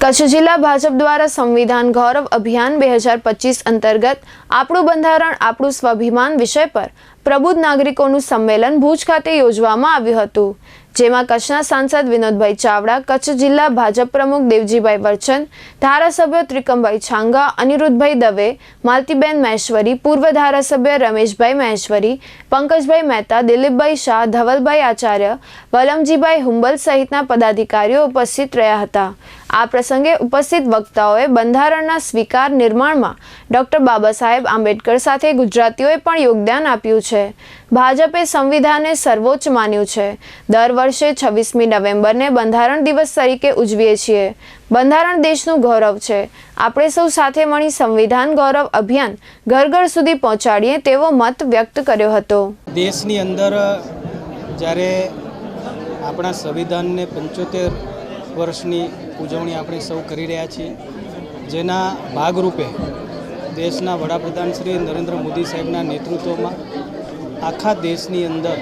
કચ્છ જિલ્લા ભાજપ દ્વારા સંવિધાન ગૌરવ અભિયાન 2025 અંતર્ગત આપણું બંધારણ આપણું સ્વાભિમાન વિષય પર પ્રબુદ્ધ નાગરિકોનું સંમેલન ભુજ ખાતે યોજવામાં આવ્યું હતું, જેમાં કચ્છના સાંસદ વિનોદભાઈ ચાવડા, કચ્છ જિલ્લા ભાજપ પ્રમુખ દેવજીભાઈ વરચંદ, ધારાસભ્ય ત્રિકમભાઈ છાંગા, અનિરુદ્ધભાઈ દવે, માલતીબેન મહેશ્વરી, પૂર્વ ધારાસભ્ય રમેશભાઈ મહેશ્વરી, પંકજભાઈ મહેતા, દિલીપભાઈ શાહ, ધવલભાઈ આચાર્ય, વલમજીભાઈ હુંબલ સહિતના પદાધિકારીઓ ઉપસ્થિત રહ્યા હતા। આ પ્રસંગે ઉપસ્થિત વક્તાઓએ બંધારણના સ્વીકાર નિર્માણમાં ડોક્ટર બાબા સાહેબ આંબેડકર સાથે ગુજરાતીઓએ પણ યોગદાન આપ્યું છે। ભાજપે સંવિધાનને સર્વોચ્ચ માન્યું છે। દર વર્ષે 26મી નવેમ્બરને બંધારણ દિવસ તરીકે ઉજવીએ છીએ। બંધારણ દેશનું ગૌરવ છે। આપણે સૌ સાથે મળી સંવિધાન ગૌરવ અભિયાન ઘર ઘર સુધી પહોંચાડીએ તેવો મત વ્યક્ત કર્યો હતો। દેશની અંદર જ્યારે આપણા સંવિધાનને 75 વર્ષની ઉજવણી આપણે સૌ કરી રહ્યા છીએ, જેના ભાગરૂપે દેશના વડાપ્રધાન શ્રી નરેન્દ્ર મોદી સાહેબના નેતૃત્વમાં આખા દેશની અંદર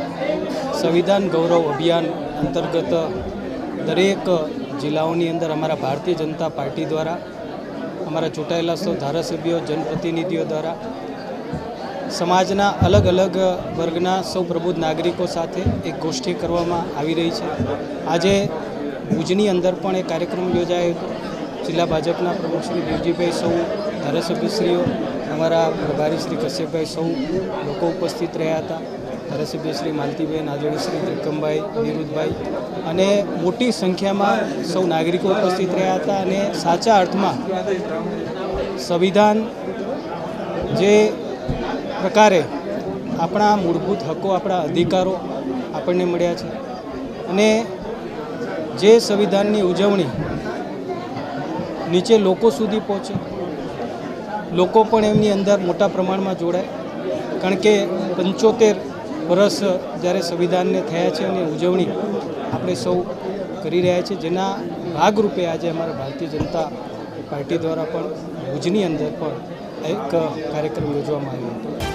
સંવિધાન ગૌરવ અભિયાન અંતર્ગત દરેક જિલ્લાઓની અંદર અમારા ભારતીય જનતા પાર્ટી દ્વારા, અમારા ચૂંટાયેલા સૌ ધારાસભ્યો, જનપ્રતિનિધિઓ દ્વારા સમાજના અલગ અલગ વર્ગના સૌ પ્રબુદ્ધ નાગરિકો સાથે એક ગોષ્ઠી કરવામાં આવી રહી છે। આજે ભુજની અંદર પણ એક કાર્યક્રમ યોજાયો હતો। જિલ્લા ભાજપના પ્રમુખ શ્રી દેવજીભાઈ, સૌ ધારાસભ્યશ્રીઓ, અમારા પ્રભારી શ્રી કશ્યપભાઈ, સૌ લોકો ઉપસ્થિત રહ્યા હતા। ધારાસભ્ય શ્રી માલતીબેન, આદરણીય શ્રી ત્રિકમભાઈ, અનિરુદ્ધભાઈ અને મોટી સંખ્યામાં સૌ નાગરિકો ઉપસ્થિત રહ્યા હતા। અને સાચા અર્થમાં સંવિધાન જે પ્રકારે આપણા મૂળભૂત હકો, આપણા અધિકારો આપણને મળ્યા છે, અને જે સંવિધાનની ઉજવણી નીચે લોકો સુધી પહોંચે, લોકો પણ એમની અંદર મોટા પ્રમાણમાં જોડાય, કારણ કે 75 વર્ષ જ્યારે સંવિધાનને થયા છે અને ઉજવણી આપણે સૌ કરી રહ્યા છીએ, જેના ભાગરૂપે આજે અમારા ભારતીય જનતા પાર્ટી દ્વારા પણ ભુજની અંદર પણ એક કાર્યક્રમ યોજવામાં આવ્યો હતો।